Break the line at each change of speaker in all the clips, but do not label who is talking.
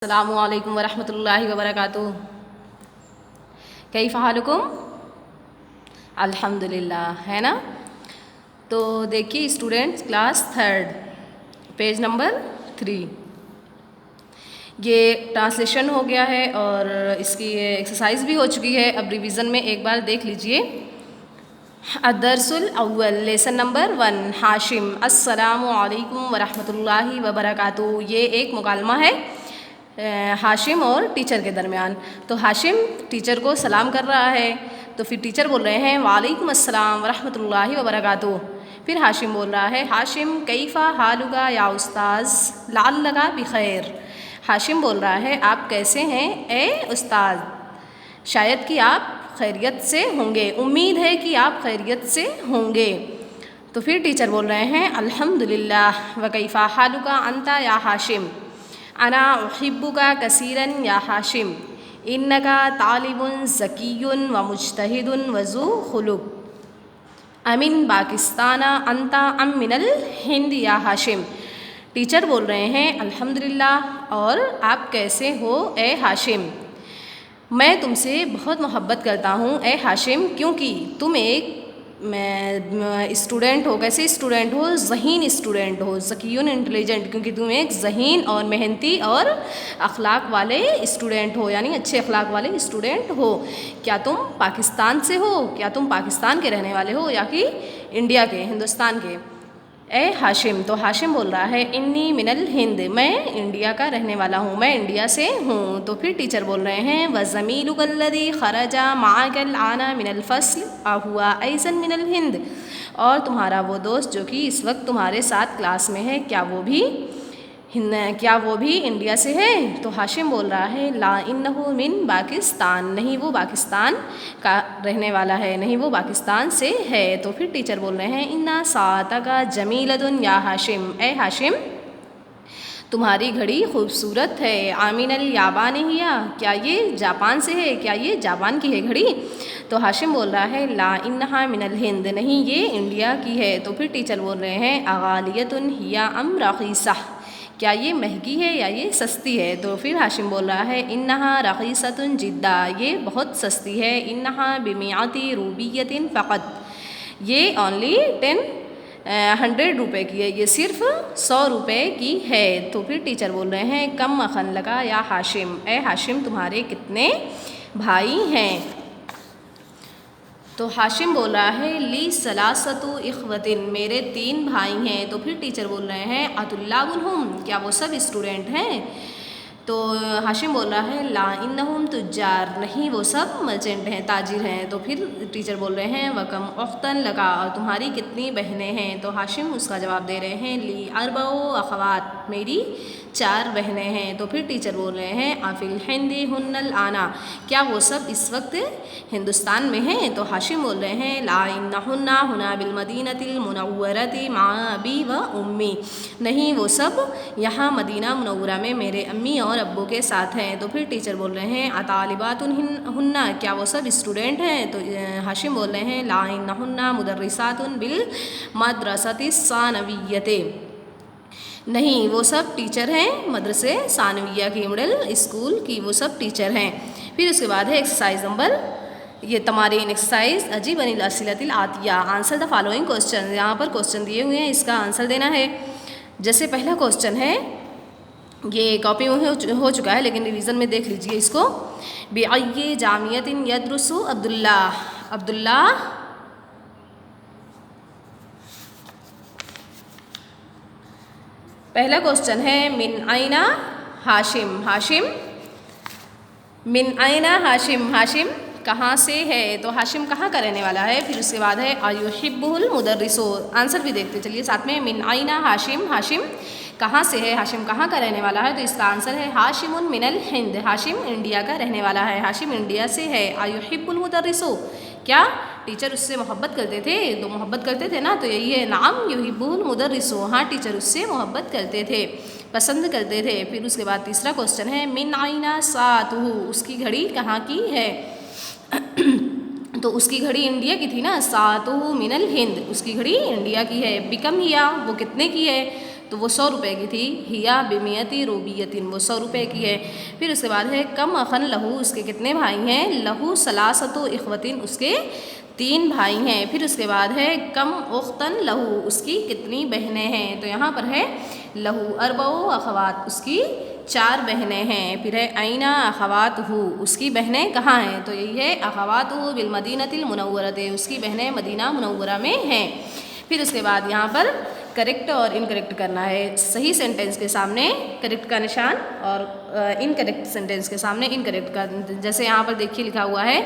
अस्सलामु अलैकुम वरहमतुल्लाहि वबरकातुहू। कैफ़ हालुकुम? अल्हम्दुलिल्लाह, है ना। तो देखिए students, class third, page number 3, ये ट्रांसलेशन हो गया है और इसकी एक्सरसाइज भी हो चुकी है। अब रिवीजन में एक बार देख लीजिए। अदरसुल अव्वल, लेसन नंबर 1, हाशिम। अस्सलामु अलैकुम वरहमतुल्लाहि वबरकातुहू। ये एक मुकालमा है हाशिम और टीचर के दरमियान। तो हाशिम टीचर को सलाम कर रहा है, तो फिर टीचर बोल रहे हैं वालेकुम अस्सलाम वरहमतुल्लाहि वबरकातुहू। फिर हाशिम बोल रहा है हाशिम कैफ़ा हालुका या उस्ताज़, लाल लगा बिखैर। हाशिम बोल रहा है आप कैसे हैं ए उस्ताद, शायद कि आप खैरियत से होंगे, उम्मीद है कि आप खैरियत से होंगे। तो फिर टीचर बोल रहे हैं अल्हम्दुलिल्लाह व कैफ़ा हालुका अंता या हाशिम, अना उहिब्बुका कसीरन या हाशिम, इन्नका तालिबुन ज़कीयुन व मुज्तहिदुन वज़ू खुलुक, अमिन पाकिस्ताना अंता अम मिनल हिंद या हाशिम। टीचर बोल रहे हैं अल्हम्दुलिल्लाह और आप कैसे हो ए हाशिम, मैं तुमसे बहुत मोहब्बत करता हूँ ए हाशिम, क्योंकि तुम एक स्टूडेंट हो। कैसे स्टूडेंट हो? ज़हीन स्टूडेंट हो, ज़कीयुन इंटेलिजेंट, क्योंकि तुम एक ज़हीन और मेहनती और अखलाक वाले स्टूडेंट हो, यानी अच्छे अखलाक वाले स्टूडेंट हो। क्या तुम पाकिस्तान से हो? क्या तुम पाकिस्तान के रहने वाले हो या कि इंडिया के, हिंदुस्तान के ए हाशिम? तो हाशिम बोल रहा है इन्नी मिनल हिंद, मैं इंडिया का रहने वाला हूँ, मैं इंडिया से हूँ। तो फिर टीचर बोल रहे हैं व ज़मीलुकल्लज़ी खरजा माअकल आना मिनल फ़स्ल अहुआ ऐसन मिनल हिंद, और तुम्हारा वो दोस्त जो कि इस वक्त तुम्हारे साथ क्लास में है, क्या वो भी इंडिया से है? तो हाशिम बोल रहा है ला इन्नहु मिन पाकिस्तान, नहीं वो पाकिस्तान का रहने वाला है, नहीं वो पाकिस्तान से है। तो फिर टीचर बोल रहे हैं इन्ना सातका जमीलतुन या हाशिम, ए हाशिम तुम्हारी घड़ी खूबसूरत है। आमिनल याबान हिया, क्या ये जापान से है, क्या ये जापान की है घड़ी? तो हाशिम बोल रहा है ला इन्नहा मिनल हिंद, नहीं ये इंडिया की है। तो फिर टीचर बोल रहे हैं अगालियतुन हिया अम रखीसा, क्या ये महंगी है या ये सस्ती है? तो फिर हाशिम बोल रहा है इन्नहा रखीसतुन जिद्दा, ये बहुत सस्ती है। इन्नहा बिमियाती रूबियतिन फ़क़त, ये ओनली 100 रुपये की है, ये सिर्फ 100 रुपये की है। तो फिर टीचर बोल रहे हैं कम मखन लगा या हाशिम, ए हाशिम तुम्हारे कितने भाई हैं? तो हाशिम बोल रहा है ली सलासतु इख्वतिन, मेरे 3 भाई हैं। तो फिर टीचर बोल रहे हैं अतुल्लाबुनहुम, क्या वो सब स्टूडेंट हैं? तो हाशिम बोल रहा है ला इन्नहुम तुज्जार, नहीं वो सब मर्चेंट हैं, ताजिर हैं। तो फिर टीचर बोल रहे हैं वकम उख्तन लगा, और तुम्हारी कितनी बहनें हैं? तो हाशिम उसका जवाब दे रहे हैं ली अरबओ अखवात, मेरी 4 बहनें हैं। तो फिर टीचर बोल रहे हैं अफिल हिंदी हुन्नल आना, क्या वो सब इस वक्त हिंदुस्तान में हैं? तो हाशिम बोल रहे हैं ला इन्नहुन्ना हुना बिल मदीनतिल मुनव्वरति मा अबी व उम्मी, नहीं वो सब यहाँ मदीना मुनव्वरा में मेरे अम्मी और अब्बू के साथ हैं। तो फिर टीचर बोल रहे हैं अतालिबातुन हुन्ना, क्या वो सब स्टूडेंट हैं? तो हाशिम बोल रहे हैं ला इन्नहुन्ना मुदर्रिसातुन बिल मदरसति सानविय्यते, नहीं वो सब टीचर हैं मदरसे सानविया की, मिडल स्कूल की वो सब टीचर हैं। फिर उसके बाद है एक्सरसाइज नंबर, ये तमारीन एक्सरसाइज अजीब अनिल असिलतिल आतिया, आंसर द फॉलोइंग क्वेश्चन। यहाँ पर क्वेश्चन दिए हुए हैं, इसका आंसर देना है। जैसे पहला क्वेश्चन है, ये कॉपी में हो चुका है लेकिन रिवीजन में देख लीजिए इसको। बिअय्यि जामियतिन यदरुसु अब्दुल्ला, अब्दुल्ला पहला क्वेश्चन है मिन आइना हाशिम, हाशिम मिन आइना हाशिम, हाशिम कहाँ से है? तो हाशिम कहाँ का रहने वाला है? फिर उसके बाद है अयुहिब्बुल मुदर्रिसो, आंसर भी देखते चलिए साथ में। मिन आइना हाशिम, हाशिम कहाँ से है, हाशिम कहाँ का रहने वाला है? तो इसका आंसर है हाशिमुन मिनल हिंद, हाशिम इंडिया का रहने वाला है, हाशिम इंडिया से है। अयुहिब्बुल मुदर्रिसो, क्या टीचर उससे मोहब्बत करते थे? तो मोहब्बत करते थे ना, तो यही है नाम युहिब्बुल मुदर्रिसो, हाँ टीचर उससे मोहब्बत करते थे, पसंद करते थे। फिर उसके बाद तीसरा क्वेश्चन है मिन आइना सातुहु, उसकी घड़ी कहाँ की है? तो उसकी घड़ी इंडिया की थी ना, सातुहु मिनल हिंद, उसकी घड़ी इंडिया की है। बिकम हिया, वो कितने की है? तो वो 100 रुपये की थी। हिया बिमियती रूबियतिन, वो 100 रुपये की है। फिर उसके बाद है कम अखन लहू, उसके कितने भाई हैं? लहू सलासतु इख्वतिन, उसके 3 भाई हैं। फिर उसके बाद है कम उख्तन लहू, उसकी कितनी बहनें हैं? तो यहाँ पर है लहू अरबऊ अखवात, उसकी 4 बहनें हैं। फिर है आइना अखवात हु, उसकी बहनें कहाँ हैं? तो यही है अखवात हु बिल मदीनतिल मुनव्वरत, उसकी बहनें मदीना मुनव्वरा में हैं। फिर उसके बाद यहाँ पर करेक्ट और इनकरेक्ट करना है। सही सेंटेंस के सामने करेक्ट का निशान और इनकरेक्ट सेंटेंस के सामने इनकरेक्ट का। जैसे यहाँ पर देखिए लिखा हुआ है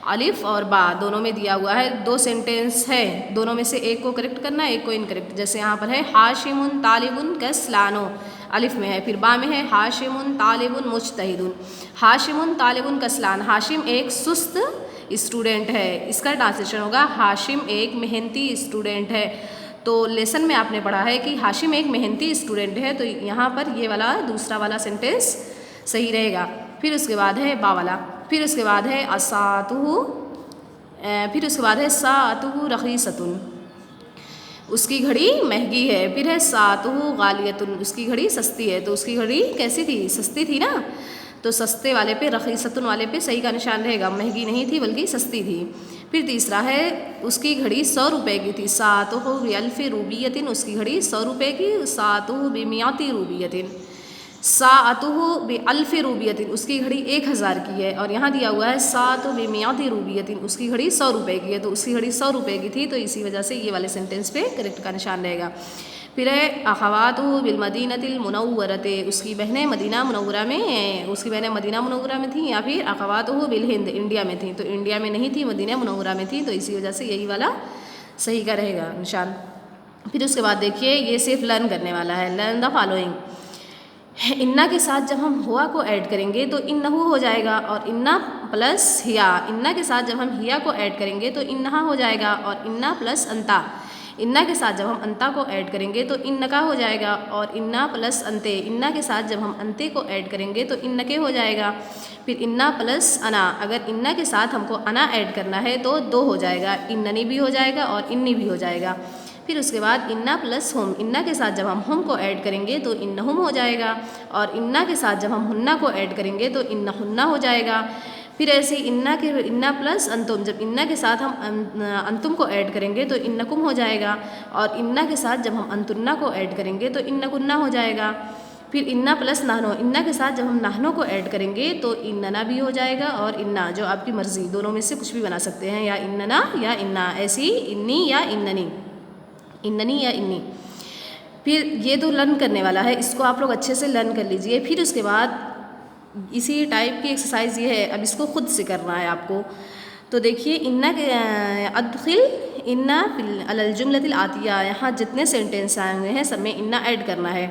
अलिफ और बा दोनों में दिया हुआ है, 2 सेंटेंस है, दोनों में से एक को करेक्ट करना है, एक को इनकरेक्ट। जैसे यहाँ पर है हाशिमुन तालिबुन कस्लानो, अलिफ में है। फिर बा में है हाशिमुन तालिबुन मुज्तहिदुन। हाशिमुन तालिबुन कस्लान, हाशिम एक सुस्त स्टूडेंट है, इसका ट्रांसलेशन होगा हाशिम एक मेहनती स्टूडेंट है। तो लेसन में आपने पढ़ा है कि हाशिम एक मेहनती स्टूडेंट है, तो यहाँ पर ये वाला दूसरा वाला सेंटेंस सही रहेगा। फिर उसके बाद है बा वाला। फिर उसके बाद है असातुहु, फिर उसके बाद है सातुहु रखीसतुन, उसकी घड़ी महंगी है। फिर है सातुहु गालियतुन, उसकी घड़ी सस्ती है। तो उसकी घड़ी कैसी थी? सस्ती थी ना, तो सस्ते वाले पे रखीसतुन वाले पे सही का निशान रहेगा, महंगी नहीं थी बल्कि सस्ती थी। फिर तीसरा है उसकी घड़ी 100 रुपये की थी। सातुहु बिअल्फि रूबियतिन, उसकी घड़ी 100 रुपये की। सातुहु बिमियाति रूबियतिन, सातुहु बिअल्फि रूबियतिन, उसकी घड़ी 1000 की है। और यहाँ दिया हुआ है सातु बिमियाति रूबियतिन, उसकी घड़ी 100 रुपये की है, तो उसकी घड़ी 100 रुपये की थी, तो इसी वजह से ये वाले सेंटेंस पे करेक्ट का निशान रहेगा। फिर है अखवातुहु बिल मदीनतिल मुनव्वरते, उसकी बहनें मदीना मुनव्वरा में, उसकी बहनें मदीना मुनव्वरा में थी, या फिर अखवातुहु बिल हिंद, इंडिया में थी। तो इंडिया में नहीं थी, मदीना मुनव्वरा में थी, तो इसी वजह से यही वाला सही का रहेगा निशान। फिर उसके बाद देखिए ये सिर्फ लर्न करने वाला है। लर्न द फॉलोइंग, इन्ना के साथ जब हम हुआ को ऐड करेंगे तो इन्नहु हो जाएगा, और इन्ना प्लस हिया, इन्ना के साथ जब हम हिया को ऐड करेंगे तो इन्नहा हो जाएगा, और इन्ना प्लस अंता, इन्ना के साथ जब हम अंता को ऐड करेंगे तो इन्नका हो जाएगा, और इन्ना प्लस अंते, इन्ना के साथ जब हम अंते को ऐड करेंगे तो इन्नके हो जाएगा। फिर इन्ना प्लस अना, अगर इन्ना के साथ हमको अना ऐड करना है तो 2 हो जाएगा, इन्ननी भी हो जाएगा और इन्नी भी हो जाएगा। फिर उसके बाद इन्ना प्लस हुम, इन्ना के साथ जब हम हुम को ऐड करेंगे तो इन्नहुम हो जाएगा, और इन्ना के साथ जब हम हुन्ना को ऐड करेंगे तो इन्नहुन्ना हो जाएगा। फिर ऐसे इन्ना प्लस अंतुम, जब इन्ना के साथ हम अंतुम को ऐड करेंगे तो इन्नकुम हो जाएगा, और इन्ना के साथ जब हम अंतुन्ना को ऐड करेंगे तो इन्नकुन्ना हो जाएगा। फिर इन्ना प्लस नाहनो, इन्ना के साथ जब हम नाहनो को ऐड करेंगे तो इन्नना भी हो जाएगा, और इन्ना, जो आपकी मर्ज़ी, दोनों में से कुछ भी बना सकते हैं, या इन्नना या इन्ना, ऐसी इन्नी या इन्ननी, इन्ननी या इन्नी। फिर ये तो लर्न करने वाला है, इसको आप लोग अच्छे से लर्न कर लीजिए। फिर उसके बाद इसी टाइप की एक्सरसाइज ये है, अब इसको खुद से करना है आपको। तो देखिए इन्ना के अदखिल इन्ना अलल जुमलतिल आतिया, यहाँ जितने सेंटेंस आए हुए हैं सब में इन्ना ऐड करना है।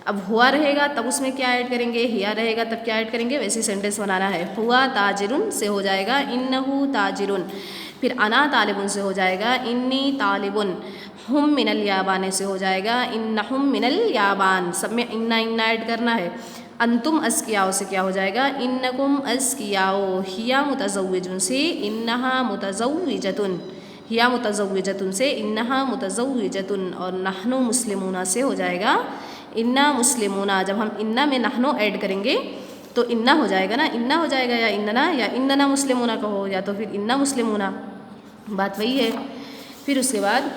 अब हुआ रहेगा तब उसमें क्या ऐड करेंगे, हिया रहेगा तब क्या ऐड करेंगे, वैसे सेंटेंस बनाना है। हुआ ताजिरुन से हो जाएगा इन्नहु ताजिरुन। फिर अना तालिबुन से हो जाएगा इन्नी तालिबुन। हुम मिनल याबान से हो जाएगा इन्नहुम मिनल याबान, सब में इन्ना इन्ना ऐड करना है। अंतुम अस्कियाओ से क्या हो जाएगा, इन्नकुम अस्कियाओ। हिया मुतज़व्विजुन से इन्नहा मुतज़व्विजतुन, हिया मुतज़व्विजतुन से इन्नहा मुतज़व्विजतुन। और नहनु मुस्लिमूना से हो जाएगा इन्ना मुस्लिमूना। जब हम इन्ना में नहनु ऐड करेंगे तो इन्ना हो जाएगा ना, इन्ना हो जाएगा, या इन्नना मुस्लिमूना कहो, या तो फिर इन्ना मुस्लिमूना, बात वही है। फिर उसके बाद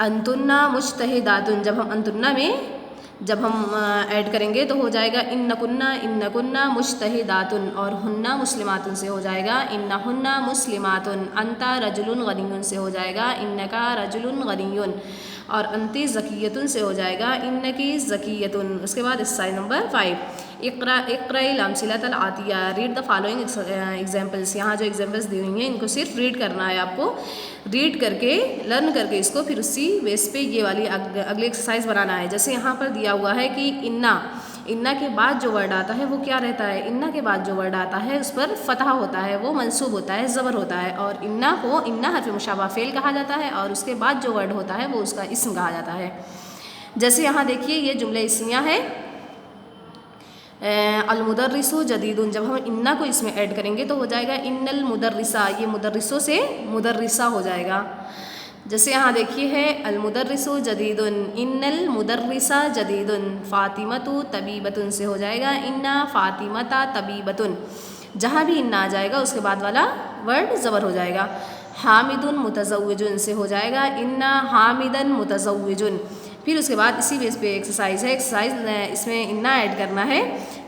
अंतुन्ना मुज्तहिदातुन, जब हम अंतुन्ना में जब हम ऐड करेंगे तो हो जाएगा इन्नकुन्ना मुज्तहिदातुन। और हुन्ना मुस्लिमातुन से हो जाएगा इन्नहुन्ना मुस्लिमातुन। अंता रजुलुन गनियुन से हो जाएगा इन्नका रजुलुन गनियुन। और अंती ज़कियतुन से हो जाएगा इन्नकी ज़कियतुन। उसके बाद एक्सरसाइज नंबर 5, इक़्राइल अम्सिलतल आतिया, रीड द फॉलोइंग एग्जाम्पल्स। यहाँ जो एग्जाम्पल्स दी हुई हैं इनको सिर्फ रीड करना है आपको, रीड करके लर्न करके इसको फिर उसी बेस पे ये वाली अगली एक्सरसाइज बनाना है। जैसे यहाँ पर दिया हुआ है कि इन्ना के बाद जो वर्ड आता है वो क्या रहता है, इन्ना के बाद जो वर्ड आता है उस पर फतहा होता है, वो मंसूब होता है, ज़बर होता है। और इन्ना को इन्ना हर्फ मुशाबा फ़ेल कहा जाता है, और उसके बाद जो वर्ड होता है वो उसका इस्म कहा जाता है। जैसे यहाँ देखिए ये जुमले इस्मिया है, अलमुदर्रिसु जदीदुन। जब हम इन्ना को इसमें ऐड करेंगे तो हो जाएगा इन्नल मुदर्रिसा, ये मुदर्रिसों से मुदर्रिसा हो जाएगा। जैसे यहाँ देखिए है अलमुदर्रिसु जदीदुन, इन्नल मुदर्रिसा जदीदुन, फ़ातिमतु तबीबतुन से हो जाएगा इन्ना फ़ातिमता तबीबतुन। जहाँ भी इन्ना आ जाएगा उसके बाद वाला वर्ड ज़बर हो जाएगा। हामिदुन मुतज़व्विजुन से हो जाएगा इन्ना हामिदन मुतज़व्विजुन। फिर उसके बाद इसी बेस पे एक्सरसाइज है, एक्सरसाइज इसमें इन्ना ऐड करना है।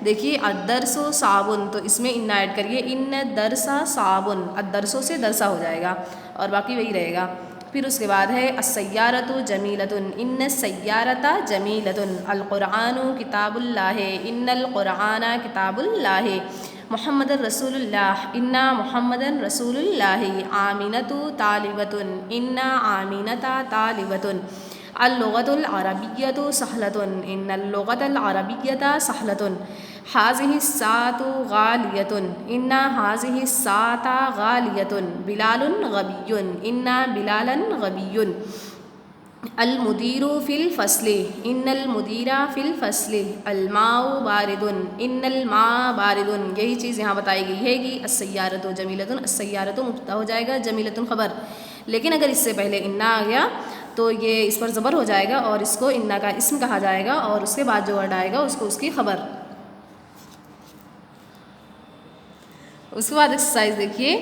देखिए अदरसो साबुन, तो इसमें इन्ना ऐड करिए इन्न दरसा साबुन, अदरसो से दरसा हो जाएगा और बाकी वही रहेगा। फिर उसके बाद है अस्सय्यारतु जमीलतुन, इन्न सय्यारता जमीलतुन, अलकुरानु किताबुल्लाह, इन्नल कुराना किताबुल्लाह, मुहम्मदुर रसूलुल्लाह, इन्ना मुहम्मदन रसूलुल्लाह, आमिनतु तालिबतुन, इन्ना आमिनता तालिबतुन, अल-लुगतुल अरबिय्यतु सहलतुन, इन्नल लुगतल अरबिय्यता सहलतुन, हाज़िहि सातु गालियतुन, इन्ना हाज़िहि साता गालियतुन, बिलालुन गबियुन, इन्ना बिलालन गबियुन, अल मुदीरु फ़िल फ़स्ली, इन्नल मुदीरा फ़िल फ़स्ली, अल माउ बारिदुन, इन्नल मा बारिदुन। यही चीज़ यहाँ बताई गई है कि अस्सय्यारतु जमीलतुन, अस्सय्यारतु मुब्तदा हो जाएगा, जमीलतुन खबर। लेकिन अगर इससे पहले इन्ना आ गया तो ये इस पर ज़बर हो जाएगा और इसको इन्ना का इस्म कहा जाएगा और उसके बाद जो वर्ड आएगा उसको उसकी खबर। उसके बाद एक्सरसाइज देखिए।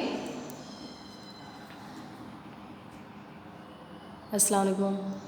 अस्सलाम वालेकुम।